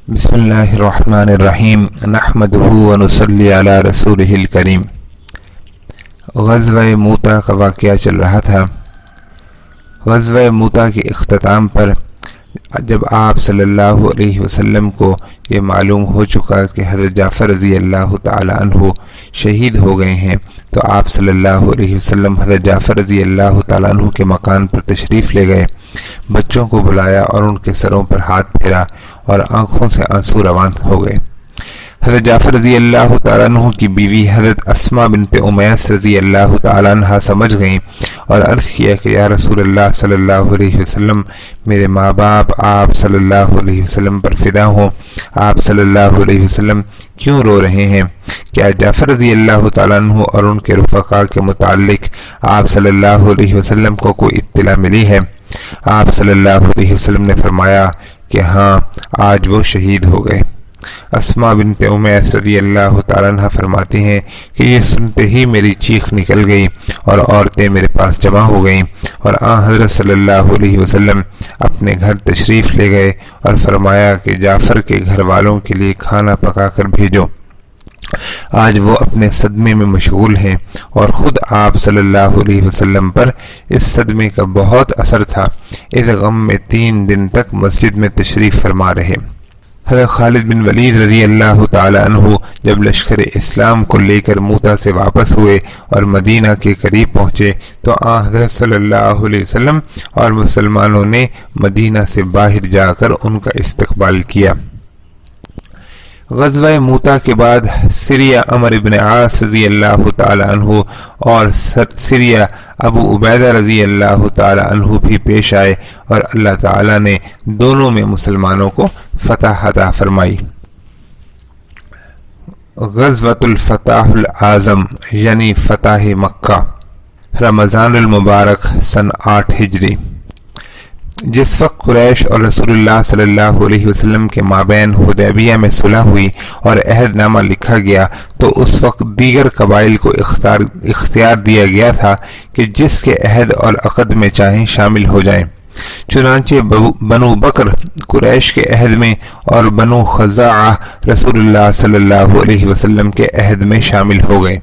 بسم اللہ الرحمن الرحیم نحمدہ ونصلی علی رسولہ الکریم۔ غزوہ موتا کا واقعہ چل رہا تھا۔ غزوہ موتا کے اختتام پر جب آپ صلی اللہ علیہ وسلم کو یہ معلوم ہو چکا کہ حضرت جعفر رضی اللہ تعالی عنہ شہید ہو گئے ہیں، تو آپ صلی اللہ علیہ وسلم حضرت جعفر رضی اللہ تعالی عنہ کے مکان پر تشریف لے گئے، بچوں کو بلایا اور ان کے سروں پر ہاتھ پھیرا اور آنکھوں سے آنسو روان ہو گئے۔ حضرت جعفر رضی اللہ تعالیٰ عنہ کی بیوی حضرت اسماء بنت امیس رضی اللہ تعالیٰ عنہ سمجھ گئیں اور عرض کیا کہ یا رسول اللہ صلی اللہ علیہ وسلم، میرے ماں باپ آپ صلی اللہ علیہ وسلم پر فدا ہوں، آپ صلی اللہ علیہ وسلم کیوں رو رہے ہیں؟ کیا جعفر رضی اللہ تعالیٰ عنہ اور ان کے رفقا کے متعلق آپ صلی اللہ علیہ وسلم کو کوئی اطلاع ملی ہے؟ آپ صلی اللہ علیہ وسلم نے فرمایا کہ ہاں، آج وہ شہید ہو گئے۔ اسماء بنت امیس رضی اللہ تعالیٰ عنہ فرماتی ہیں کہ یہ سنتے ہی میری چیخ نکل گئی اور عورتیں میرے پاس جمع ہو گئیں، اور حضرت صلی اللہ علیہ وسلم اپنے گھر تشریف لے گئے اور فرمایا کہ جعفر کے گھر والوں کے لیے کھانا پکا کر بھیجو۔ آج وہ اپنے صدمے میں مشغول ہیں، اور خود آپ صلی اللہ علیہ وسلم پر اس صدمے کا بہت اثر تھا۔ اس غم میں 3 دن تک مسجد میں تشریف فرما رہے۔ حضرت خالد بن ولید رضی اللہ تعالی عنہ جب لشکر اسلام کو لے کر موتا سے واپس ہوئے اور مدینہ کے قریب پہنچے تو حضرت صلی اللہ علیہ وسلم اور مسلمانوں نے مدینہ سے باہر جا کر ان کا استقبال کیا۔ غزوہ موتا کے بعد سریہ عمرو بن عاص رضی اللہ تعالی عنہ اور سریہ ابو عبیدہ رضی اللہ تعالی عنہ بھی پیش آئے، اور اللہ تعالی نے دونوں میں مسلمانوں کو فتح عطا فرمائی۔ غزوۃ الفتح الاعظم یعنی فتح مکہ، رمضان المبارک سن 8 ہجری۔ جس وقت قریش اور رسول اللہ صلی اللہ علیہ وسلم کے مابین حدیبیہ میں صلح ہوئی اور عہد نامہ لکھا گیا، تو اس وقت دیگر قبائل کو اختیار دیا گیا تھا کہ جس کے عہد اور عقد میں چاہیں شامل ہو جائیں۔ چنانچہ بنو بکر قریش کے عہد میں اور بنو خزاعہ رسول اللہ صلی اللہ علیہ وسلم کے عہد میں شامل ہو گئے۔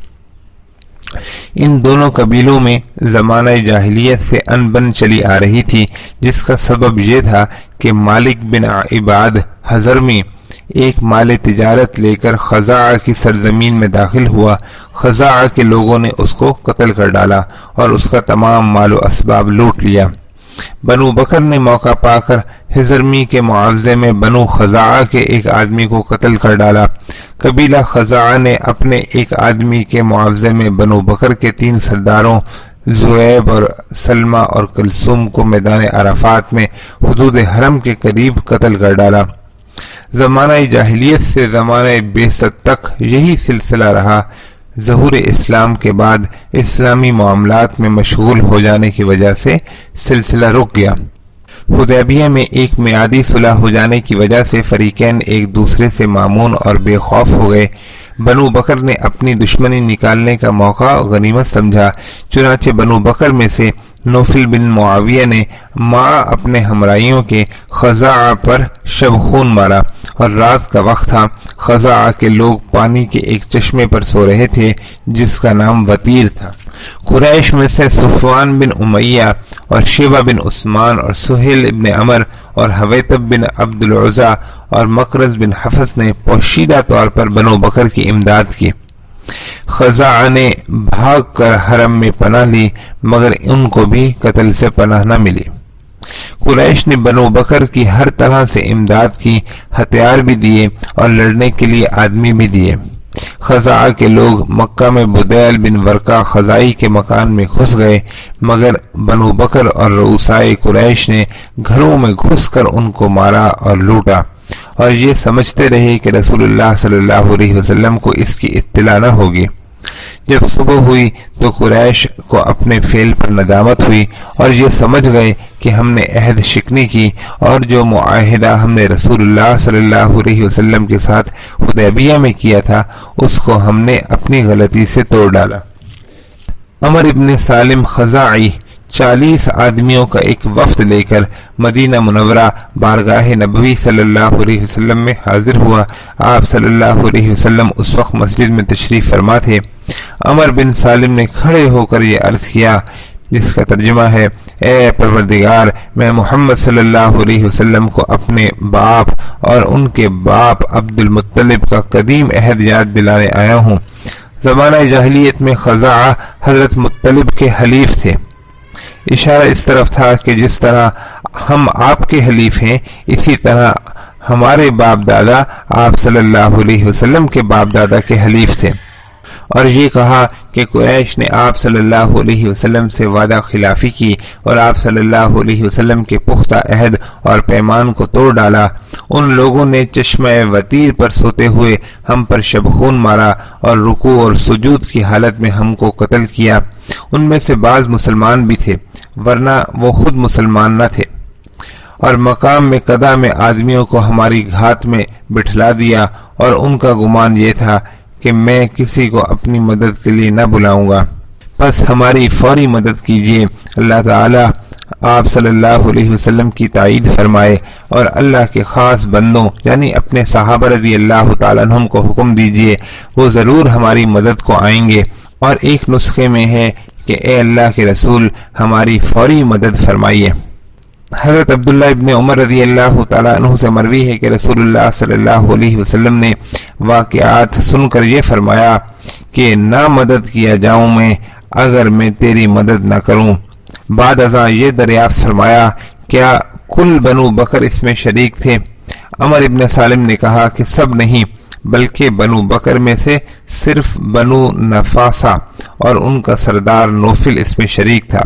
ان دونوں قبیلوں میں زمانہ جاہلیت سے انبن چلی آ رہی تھی، جس کا سبب یہ تھا کہ مالک بن عباد حضرمی ایک مال تجارت لے کر خزاعہ کی سرزمین میں داخل ہوا۔ خزاعہ کے لوگوں نے اس کو قتل کر ڈالا اور اس کا تمام مال و اسباب لوٹ لیا۔ بنو بکر نے موقع پا کر حضرمی کے معاوضے میں بنو خزاعہ کے ایک آدمی کو قتل کر ڈالا۔ قبیلہ خزاعہ نے اپنے ایک آدمی کے معاوضے میں بنو بکر کے 3 سرداروں زعیب اور سلمہ اور کلثوم کو میدان عرفات میں حدود حرم کے قریب قتل کر ڈالا۔ زمانہ جاہلیت سے زمانہ بعثت تک یہی سلسلہ رہا۔ ظہور اسلام کے بعد اسلامی معاملات میں مشغول ہو جانے کی وجہ سے سلسلہ رک گیا۔ حدیبیہ میں ایک میعادی صلح ہو جانے کی وجہ سے فریقین ایک دوسرے سے مامون اور بے خوف ہو گئے۔ بنو بکر نے اپنی دشمنی نکالنے کا موقع غنیمت سمجھا، چنانچہ بنو بکر میں سے نوفل بن معاویہ نے اپنے ہمراہیوں کے خزاعہ پر شب خون مارا، اور رات کا وقت تھا۔ خزاعہ کے لوگ پانی کے ایک چشمے پر سو رہے تھے جس کا نام وطیر تھا۔ قریش میں سے صفوان بن امیہ اور شیبہ بن عثمان اور سہیل بن عمر اور حویتب بن عبد العزا اور مقرز بن حفص نے پوشیدہ طور پر بنو بکر کی امداد کی۔ خزاعہ نے بھاگ کر حرم میں پناہ لی، مگر ان کو بھی قتل سے پناہ نہ ملی۔ قریش نے بنو بکر کی ہر طرح سے امداد کی، ہتھیار بھی دیے اور لڑنے کے لیے آدمی بھی دیے۔ خزاعہ کے لوگ مکہ میں بدیل بن ورقہ خزائی کے مکان میں گھس گئے، مگر بنو بکر اور رؤسائے قریش نے گھروں میں گھس کر ان کو مارا اور لوٹا، اور یہ سمجھتے رہے کہ رسول اللہ صلی اللہ علیہ وسلم کو اس کی اطلاع نہ ہوگی۔ جب صبح ہوئی تو قریش کو اپنے فعل پر ندامت ہوئی اور یہ سمجھ گئے کہ ہم نے عہد شکنی کی، اور جو معاہدہ ہم نے رسول اللہ صلی اللہ علیہ وسلم کے ساتھ حدیبیہ میں کیا تھا اس کو ہم نے اپنی غلطی سے توڑ ڈالا۔ عمر ابن سالم خزاعی 40 آدمیوں کا ایک وفد لے کر مدینہ منورہ بارگاہ نبوی صلی اللہ علیہ وسلم میں حاضر ہوا۔ آپ صلی اللہ علیہ وسلم اس وقت مسجد میں تشریف فرما تھے۔ عمر بن سالم نے کھڑے ہو کر یہ عرض کیا، جس کا ترجمہ ہے، اے پروردگار، میں محمد صلی اللہ علیہ وسلم کو اپنے باپ اور ان کے باپ عبد المطلب کا قدیم عہد یاد دلانے آیا ہوں۔ زمانہ جاہلیت میں خزاعہ حضرت مطلب کے حلیف تھے۔ اشارہ اس طرف تھا کہ جس طرح ہم آپ کے حلیف ہیں، اسی طرح ہمارے باپ دادا آپ صلی اللہ علیہ وسلم کے باپ دادا کے حلیف تھے، اور یہ کہا کہ قریش نے آپ صلی اللہ علیہ وسلم سے وعدہ خلافی کی اور آپ صلی اللہ علیہ وسلم کے پختہ عہد اور پیمان کو توڑ ڈالا۔ ان لوگوں نے چشمہ وتیر پر سوتے ہوئے ہم پر شبخون مارا اور رکوع اور سجود کی حالت میں ہم کو قتل کیا۔ ان میں سے بعض مسلمان بھی تھے، ورنہ وہ خود مسلمان نہ تھے، اور مقام میں قضا میں آدمیوں کو ہماری گھات میں بٹھلا دیا، اور ان کا گمان یہ تھا کہ میں کسی کو اپنی مدد کے لیے نہ بلاؤں گا، بس ہماری فوری مدد کیجیے۔ اللہ تعالی آپ صلی اللہ علیہ وسلم کی تائید فرمائے، اور اللہ کے خاص بندوں یعنی اپنے صحابہ رضی اللہ تعالیٰ عنہم کو حکم دیجیے، وہ ضرور ہماری مدد کو آئیں گے۔ اور ایک نسخے میں ہے کہ اے اللہ کے رسول، ہماری فوری مدد فرمائیے۔ حضرت عبداللہ ابن عمر رضی اللہ تعالیٰ عنہ سے مروی ہے کہ رسول اللہ صلی اللہ علیہ وسلم نے واقعات سن کر یہ فرمایا کہ نہ مدد کیا جاؤں میں اگر میں تیری مدد نہ کروں۔ بعد ازاں یہ دریافت فرمایا، کیا کل بنو بکر اس میں شریک تھے؟ عمر ابن سالم نے کہا کہ سب نہیں، بلکہ بنو بکر میں سے صرف بنو نفاسہ اور ان کا سردار نوفل اس میں شریک تھا۔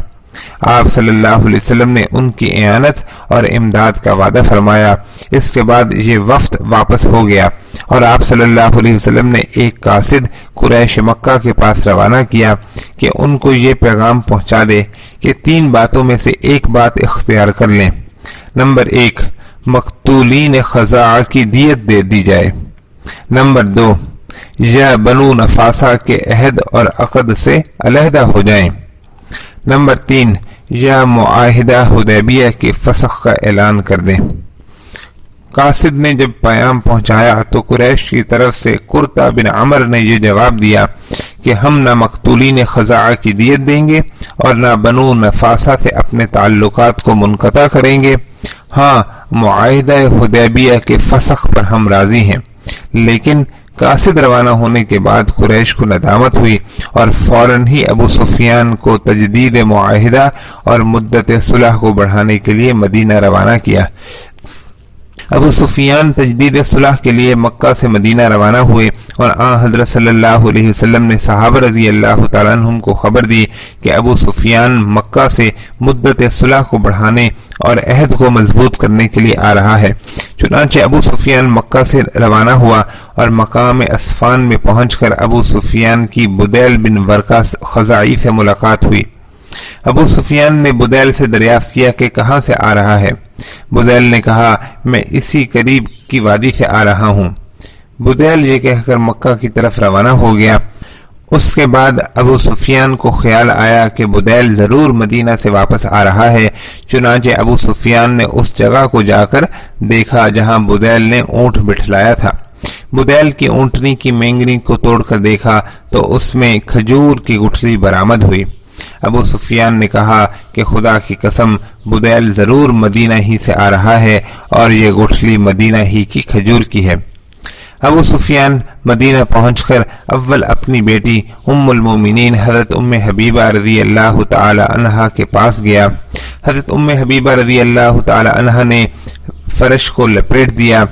آپ صلی اللہ علیہ وسلم نے ان کی اعانت اور امداد کا وعدہ فرمایا۔ اس کے بعد یہ وفد واپس ہو گیا، اور آپ صلی اللہ علیہ وسلم نے ایک قاصد قریش مکہ کے پاس روانہ کیا کہ ان کو یہ پیغام پہنچا دے کہ 3 باتوں میں سے ایک بات اختیار کر لیں۔ نمبر 1، مقتولین خزاعہ کی دیت دے دی جائے۔ نمبر 2، یا بنو نفاسہ کے عہد اور عقد سے علیحدہ ہو جائیں۔ نمبر 3، یا معاہدہ حدیبیہ کے فسخ کا اعلان کر دیں۔ قاصد نے جب پیام پہنچایا تو قریش کی طرف سے قرطہ بن عمر نے یہ جواب دیا کہ ہم نہ مقتولین خزاعہ کی دیت دیں گے اور نہ بنو نفاسہ سے اپنے تعلقات کو منقطع کریں گے۔ ہاں، معاہدہ حدیبیہ کے فسخ پر ہم راضی ہیں۔ لیکن قاصد روانہ ہونے کے بعد قریش کو ندامت ہوئی اور فوراً ہی ابو سفیان کو تجدید معاہدہ اور مدت صلح کو بڑھانے کے لیے مدینہ روانہ کیا۔ ابو سفیان تجدید صلح کے لیے مکہ سے مدینہ روانہ ہوئے، اور آن حضرت صلی اللہ علیہ وسلم نے صحابہ رضی اللہ تعالیٰ عنہم کو خبر دی کہ ابو سفیان مکہ سے مدت صلح کو بڑھانے اور عہد کو مضبوط کرنے کے لیے آ رہا ہے۔ چنانچہ ابو سفیان مکہ سے روانہ ہوا اور مقام اسفان میں پہنچ کر ابو سفیان کی بدیل بن ورقہ خزاعی سے ملاقات ہوئی۔ ابو سفیان نے بدیل سے دریافت کیا کہ کہاں سے آ رہا ہے۔ بدیل نے کہا، میں اسی قریب کی وادی سے آ رہا ہوں۔ بدیل یہ کہہ کر مکہ کی طرف روانہ ہو گیا۔ اس کے بعد ابو سفیان کو خیال آیا کہ بدیل ضرور مدینہ سے واپس آ رہا ہے، چنانچہ ابو سفیان نے اس جگہ کو جا کر دیکھا جہاں بدیل نے اونٹ بٹھلایا تھا۔ بدیل کی اونٹنی کی مینگنی کو توڑ کر دیکھا تو اس میں کھجور کی گٹھلی برآمد ہوئی۔ ابو سفیان نے کہا کہ خدا کی قسم، بدیل ضرور مدینہ ہی سے آ رہا ہے اور یہ گٹھلی مدینہ ہی کی کھجور کی ہے۔ ابو سفیان مدینہ پہنچ کر اول اپنی بیٹی ام المومنین حضرت ام حبیبہ رضی اللہ تعالی عنہا کے پاس گیا۔ حضرت ام حبیبہ رضی اللہ تعالی عنہا نے فرش کو لپیٹ دیا،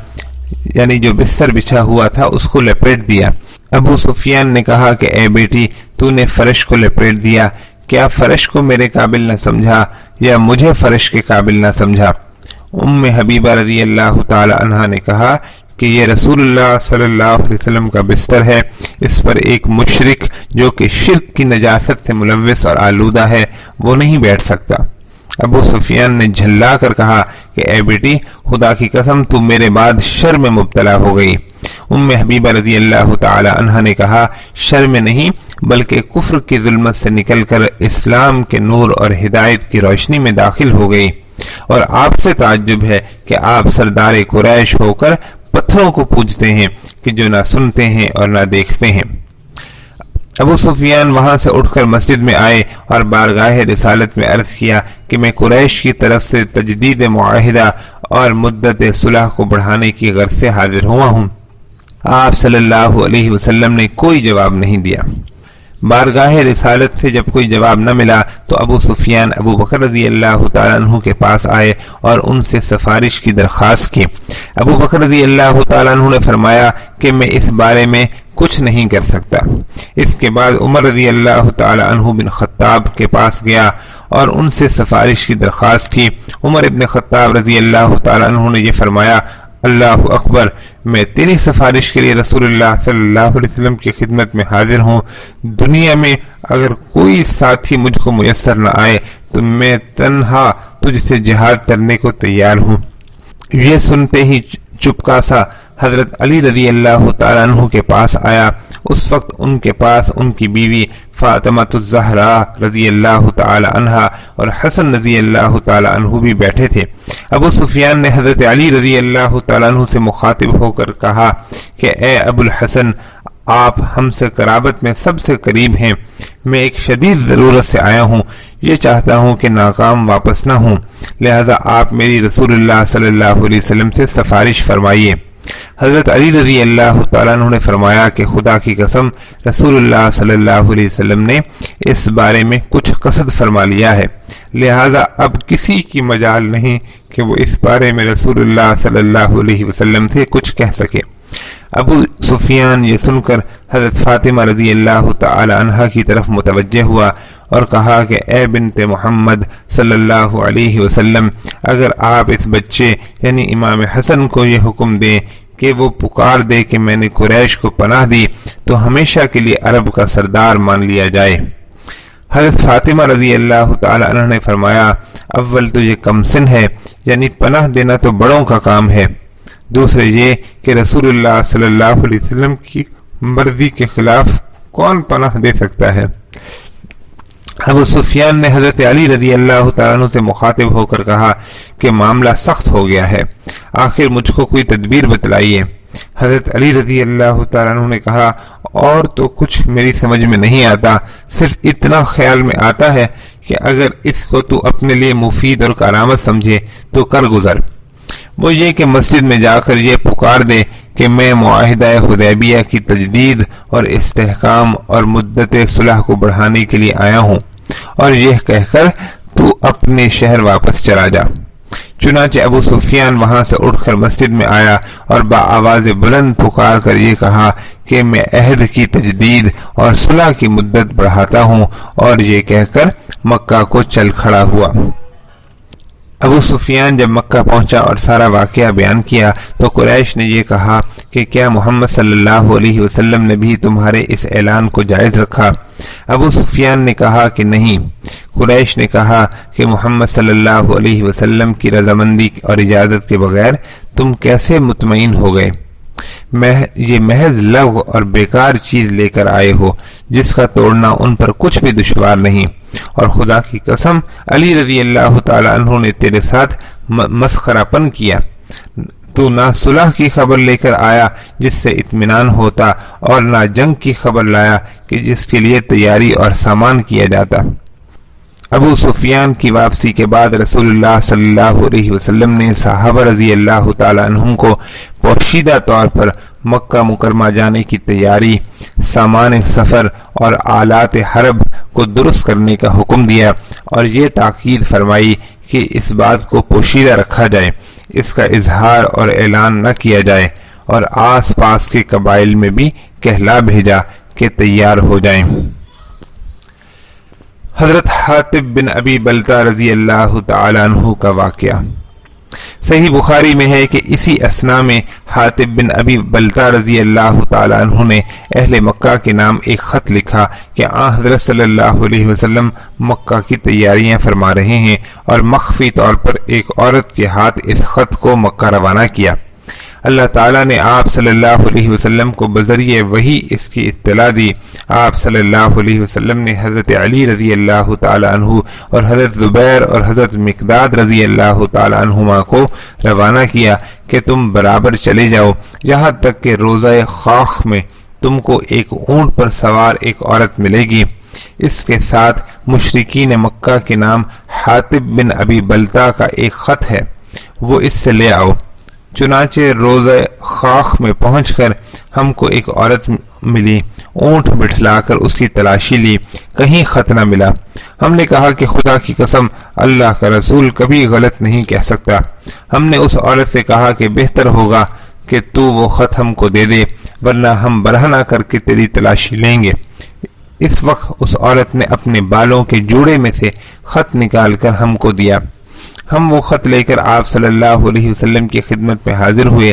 یعنی جو بستر بچھا ہوا تھا اس کو لپیٹ دیا۔ ابو سفیان نے کہا کہ اے بیٹی، تو نے فرش کو لپیٹ دیا، کیا فرش کو میرے قابل نہ سمجھا یا مجھے فرش کے قابل نہ سمجھا؟ ام حبیبہ رضی اللہ تعالی عنہا نے کہا کہ یہ رسول اللہ صلی اللہ علیہ وسلم کا بستر ہے، اس پر ایک مشرک جو کہ شرک کی نجاست سے ملوث اور آلودہ ہے وہ نہیں بیٹھ سکتا۔ ابو سفیان نے جھلا کر کہا کہ اے بیٹی، خدا کی قسم تو میرے بعد شر میں مبتلا ہو گئی۔ ام حبیبہ رضی اللہ تعالی عنہا نے کہا، شر میں نہیں بلکہ کفر کی ظلمت سے نکل کر اسلام کے نور اور ہدایت کی روشنی میں داخل ہو گئی، اور آپ سے تعجب ہے کہ آپ سردار قریش ہو کر پتھروں کو پوجتے ہیں کہ جو نہ سنتے ہیں اور نہ دیکھتے ہیں۔ ابو سفیان وہاں سے اٹھ کر مسجد میں آئے اور بارگاہ رسالت میں عرض کیا کہ میں قریش کی طرف سے تجدید معاہدہ اور مدت صلح کو بڑھانے کی غرض سے حاضر ہوا ہوں۔ آپ صلی اللہ علیہ وسلم نے کوئی جواب نہیں دیا۔ بارگاہ رسالت سے جب کوئی جواب نہ ملا تو ابو سفیان ابو بکر رضی اللہ تعالیٰ عنہ کے پاس آئے اور ان سے سفارش کی درخواست کی۔ ابو بکر رضی اللہ تعالیٰ عنہ نے فرمایا کہ میں اس بارے میں کچھ نہیں کر سکتا۔ اس کے بعد عمر رضی اللہ تعالیٰ عنہ بن خطاب کے پاس گیا اور ان سے سفارش کی درخواست کی۔ عمر ابن خطاب رضی اللہ تعالیٰ عنہ نے یہ فرمایا، اللہ اکبر، میں تیری سفارش کے لیے رسول اللہ صلی اللہ علیہ وسلم کی خدمت میں حاضر ہوں۔ دنیا میں اگر کوئی ساتھی مجھ کو میسر نہ آئے تو میں تنہا تجھ سے جہاد کرنے کو تیار ہوں۔ یہ سنتے ہی چپکا سا حضرت علی رضی اللہ تعالیٰ عنہ کے پاس آیا۔ اس وقت ان کے پاس ان کی بیوی فاطمہ الزہرا رضی اللہ تعالی عنہا اور حسن رضی اللہ تعالی عنہ بھی بیٹھے تھے۔ ابو سفیان نے حضرت علی رضی اللہ تعالی عنہ سے مخاطب ہو کر کہا کہ اے ابو الحسن، آپ ہم سے قرابت میں سب سے قریب ہیں۔ میں ایک شدید ضرورت سے آیا ہوں، یہ چاہتا ہوں کہ ناکام واپس نہ ہوں، لہذا آپ میری رسول اللہ صلی اللہ علیہ وسلم سے سفارش فرمائیے۔ حضرت علی رضی اللہ تعالیٰ عنہ نے فرمایا کہ خدا کی قسم، رسول اللہ صلی اللہ علیہ وسلم نے اس بارے میں کچھ قصد فرما لیا ہے، لہذا اب کسی کی مجال نہیں کہ وہ اس بارے میں رسول اللہ صلی اللہ علیہ وسلم سے کچھ کہہ سکے۔ ابو سفیان یہ سن کر حضرت فاطمہ رضی اللہ تعالی عنہا کی طرف متوجہ ہوا اور کہا کہ اے بنت محمد صلی اللہ علیہ وسلم، اگر آپ اس بچے یعنی امام حسن کو یہ حکم دیں کہ وہ پکار دے کہ میں نے قریش کو پناہ دی تو ہمیشہ کے لیے عرب کا سردار مان لیا جائے۔ حضرت فاطمہ رضی اللہ تعالی عنہ نے فرمایا، اول تو یہ کم سن ہے، یعنی پناہ دینا تو بڑوں کا کام ہے، دوسرے یہ کہ رسول اللہ صلی اللہ علیہ وسلم کی مرضی کے خلاف کون پناہ دے سکتا ہے۔ ابو سفیان نے حضرت علی رضی اللہ تعالیٰ عنہ سے مخاطب ہو کر کہا کہ معاملہ سخت ہو گیا ہے، آخر مجھ کو کوئی تدبیر بتلائیے۔ حضرت علی رضی اللہ تعالیٰ عنہ نے کہا، اور تو کچھ میری سمجھ میں نہیں آتا، صرف اتنا خیال میں آتا ہے کہ اگر اس کو تو اپنے لیے مفید اور کارآمد سمجھے تو کر گزر۔ وہ یہ کہ مسجد میں جا کر یہ پکار دے کہ میں معاہدہ حدیبیہ کی تجدید اور استحکام اور مدت صلح کو بڑھانے کے لیے آیا ہوں، اور یہ کہہ کر تو اپنے شہر واپس چلا جا۔ چنانچہ ابو سفیان وہاں سے اٹھ کر مسجد میں آیا اور بآواز بلند پکار کر یہ کہا کہ میں عہد کی تجدید اور صلح کی مدت بڑھاتا ہوں، اور یہ کہہ کر مکہ کو چل کھڑا ہوا۔ ابو سفیان جب مکہ پہنچا اور سارا واقعہ بیان کیا تو قریش نے یہ کہا کہ کیا محمد صلی اللہ علیہ وسلم نے بھی تمہارے اس اعلان کو جائز رکھا؟ ابو سفیان نے کہا کہ نہیں۔ قریش نے کہا کہ محمد صلی اللہ علیہ وسلم کی رضامندی اور اجازت کے بغیر تم کیسے مطمئن ہو گئے؟ یہ محض لغو اور بیکار چیز لے کر آئے ہو جس کا توڑنا ان پر کچھ بھی دشوار نہیں، اور خدا کی قسم علی رضی اللہ تعالی عنہ نے تیرے ساتھ مسخرہ پن کیا۔ تو نہ صلح کی خبر لے کر آیا جس سے اطمینان ہوتا، اور نہ جنگ کی خبر لایا کہ جس کے لیے تیاری اور سامان کیا جاتا۔ ابو سفیان کی واپسی کے بعد رسول اللہ صلی اللہ علیہ وسلم نے صحابہ رضی اللہ تعالی عنہم کو پوشیدہ طور پر مکہ مکرمہ جانے کی تیاری، سامان سفر اور آلات حرب کو درست کرنے کا حکم دیا، اور یہ تاکید فرمائی کہ اس بات کو پوشیدہ رکھا جائے، اس کا اظہار اور اعلان نہ کیا جائے، اور آس پاس کے قبائل میں بھی کہلا بھیجا کہ تیار ہو جائیں۔ حضرت حاطب بن ابی بلتہ رضی اللہ تعالی عنہ کا واقعہ صحیح بخاری میں ہے کہ اسی اثنا میں حاطب بن ابی بلتہ رضی اللہ تعالی عنہ نے اہل مکہ کے نام ایک خط لکھا کہ حضرت صلی اللہ علیہ وسلم مکہ کی تیاریاں فرما رہے ہیں، اور مخفی طور پر ایک عورت کے ہاتھ اس خط کو مکہ روانہ کیا۔ اللہ تعالیٰ نے آپ صلی اللہ علیہ وسلم کو بذریعہ وحی اس کی اطلاع دی۔ آپ صلی اللہ علیہ وسلم نے حضرت علی رضی اللہ تعالی عنہ اور حضرت زبیر اور حضرت مقداد رضی اللہ تعالی عنہما کو روانہ کیا کہ تم برابر چلے جاؤ یہاں تک کہ روضہ خاخ میں تم کو ایک اونٹ پر سوار ایک عورت ملے گی، اس کے ساتھ مشرکین مکہ کے نام حاطب بن ابی بلتہ کا ایک خط ہے، وہ اس سے لے آؤ۔ چنانچہ روضہ خاخ میں پہنچ کر ہم کو ایک عورت ملی، اونٹ بٹھلا کر اس کی تلاشی لی، کہیں خط نہ ملا۔ ہم نے کہا کہ خدا کی قسم اللہ کا رسول کبھی غلط نہیں کہہ سکتا۔ ہم نے اس عورت سے کہا کہ بہتر ہوگا کہ تو وہ خط ہم کو دے دے، ورنہ ہم برہنہ کر کے تیری تلاشی لیں گے۔ اس وقت اس عورت نے اپنے بالوں کے جوڑے میں سے خط نکال کر ہم کو دیا۔ ہم وہ خط لے کر آپ صلی اللہ علیہ وسلم کی خدمت میں حاضر ہوئے۔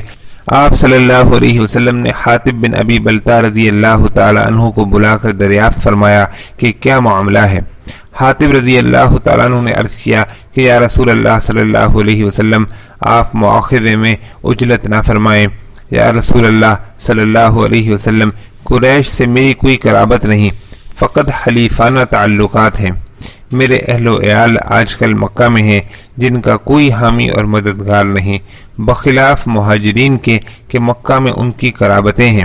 آپ صلی اللہ علیہ وسلم نے حاطب بن ابی بلتہ رضی اللہ تعالی عنہ کو بلا کر دریافت فرمایا کہ کیا معاملہ ہے۔ حاطب رضی اللہ تعالیٰ عنہ نے عرض کیا کہ یا رسول اللہ صلی اللہ علیہ وسلم، آپ مواخذے میں عجلت نہ فرمائیں۔ یا رسول اللہ صلی اللہ علیہ وسلم، قریش سے میری کوئی قرابت نہیں، فقط حلیفانہ تعلقات ہیں۔ میرے اہل و عیال آج کل مکہ میں ہیں جن کا کوئی حامی اور مددگار نہیں، بخلاف مہاجرین کے کہ مکہ میں ان کی قرابتیں ہیں،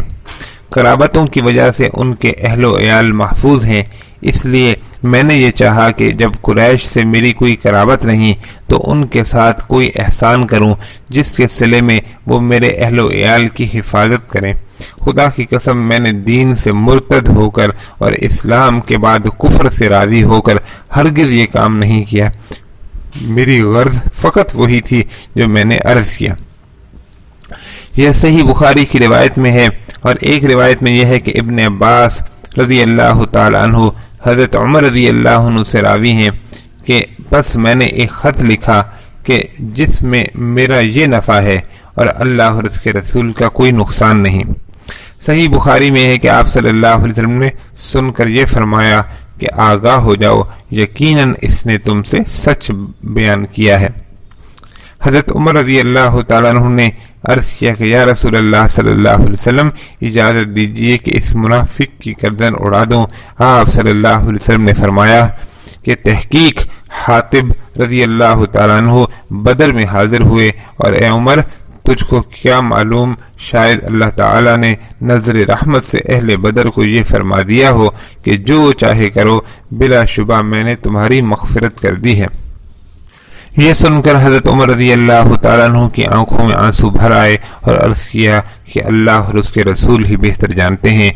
قرابتوں کی وجہ سے ان کے اہل و عیال محفوظ ہیں۔ اس لیے میں نے یہ چاہا کہ جب قریش سے میری کوئی قرابت نہیں تو ان کے ساتھ کوئی احسان کروں جس کے صلے میں وہ میرے اہل و عیال کی حفاظت کریں۔ خدا کی قسم میں نے دین سے مرتد ہو کر اور اسلام کے بعد کفر سے راضی ہو کر ہرگز یہ کام نہیں کیا، میری غرض فقط وہی تھی جو میں نے عرض کیا۔ یہ صحیح بخاری کی روایت میں ہے، اور ایک روایت میں یہ ہے کہ ابن عباس رضی اللہ تعالی عنہ حضرت عمر رضی اللہ عنہ سے راوی ہیں کہ بس میں نے ایک خط لکھا کہ جس میں میرا یہ نفع ہے اور اللہ اور اس کے رسول کا کوئی نقصان نہیں۔ صحیح بخاری میں ہے کہ آپ صلی اللہ علیہ وسلم نے سن کر یہ فرمایا کہ آگاہ ہو جاؤ، یقیناً اس نے تم سے سچ بیان کیا ہے۔ حضرت عمر رضی اللہ تعالیٰ عنہ نے عرض کیا کہ یا رسول اللہ صلی اللہ علیہ وسلم، اجازت دیجیے کہ اس منافق کی گردن اڑا دوں۔ آپ صلی اللہ علیہ وسلم نے فرمایا کہ تحقیق حاطب رضی اللہ تعالیٰ عنہ بدر میں حاضر ہوئے، اور اے عمر تجھ کو کیا معلوم، شاید اللہ تعالیٰ نے نظر رحمت سے اہل بدر کو یہ فرما دیا ہو کہ جو چاہے کرو، بلا شبہ میں نے تمہاری مغفرت کر دی ہے۔ یہ سن کر حضرت عمر رضی اللہ تعالیٰ عنہ کی آنکھوں میں آنسو بھر آئے اور عرض کیا کہ اللہ اور اس کے رسول ہی بہتر جانتے ہیں،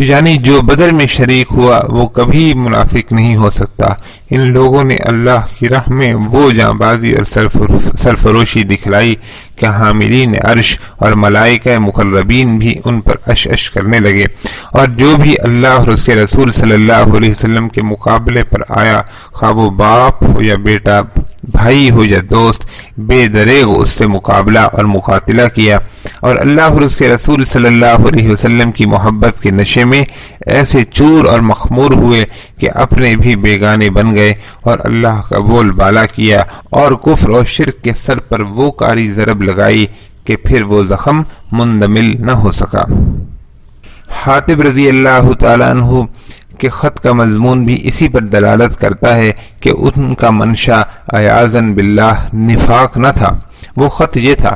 یعنی جو بدر میں شریک ہوا وہ کبھی منافق نہیں ہو سکتا۔ ان لوگوں نے اللہ کی راہ میں وہ جاں بازی اور سرفروشی دکھلائی کہ حاملین عرش اور ملائکہ مقربین بھی ان پر اش اش کرنے لگے، اور جو بھی اللہ اور اس کے رسول صلی اللہ علیہ وسلم کے مقابلے پر آیا، خواہ وہ باپ ہو یا بیٹا، بھائی ہو یا دوست، بے دریغ اس سے مقابلہ اور مقاتلہ کیا، اور اللہ اور اس کے رسول صلی اللہ علیہ وسلم کی محبت کے نشے میں ایسے چور اور مخمور ہوئے کہ اپنے بھی بیگانے بن گئے، اور اللہ کا بول بالا کیا، اور کفر اور شرک کے سر پر وہ کاری ضرب لگائی کہ پھر وہ زخم مندمل نہ ہو سکا۔ حاطب رضی اللہ تعالیٰ عنہ کہ خط کا مضمون بھی اسی پر دلالت کرتا ہے کہ ان کا منشا عیاذاً باللہ نفاق نہ تھا۔ وہ خط یہ تھا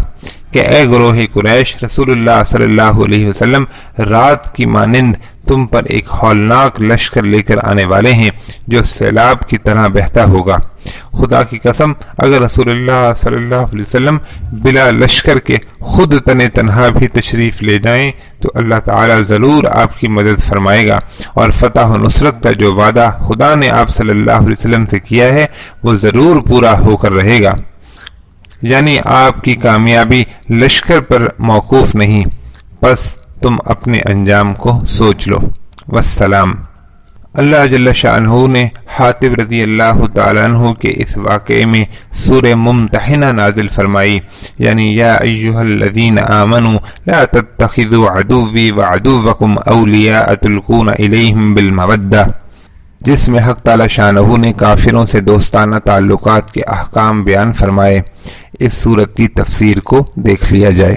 کہ اے گروہ قریش، رسول اللہ صلی اللہ علیہ وسلم رات کی مانند تم پر ایک ہولناک لشکر لے کر آنے والے ہیں جو سیلاب کی طرح بہتا ہوگا۔ خدا کی قسم اگر رسول اللہ صلی اللہ علیہ وسلم بلا لشکر کے خود تنہا بھی تشریف لے جائیں تو اللہ تعالی ضرور آپ کی مدد فرمائے گا، اور فتح و نصرت کا جو وعدہ خدا نے آپ صلی اللہ علیہ وسلم سے کیا ہے وہ ضرور پورا ہو کر رہے گا۔ یعنی آپ کی کامیابی لشکر پر موقوف نہیں، پس تم اپنے انجام کو سوچ لو۔ والسلام۔ اللہ جل شانہ نے حاطب رضی اللہ تعالیٰ عنہ کے اس واقعے میں سورہ ممتحنہ نازل فرمائی، یعنی یا ایہا الذین آمنوا لا تتخذوا عدوی وعدوکم اولیاء تلقون الیہم بالمودہ، جس میں حق تعالی شانہ نے کافروں سے دوستانہ تعلقات کے احکام بیان فرمائے۔ اس سورت کی تفسیر کو دیکھ لیا جائے۔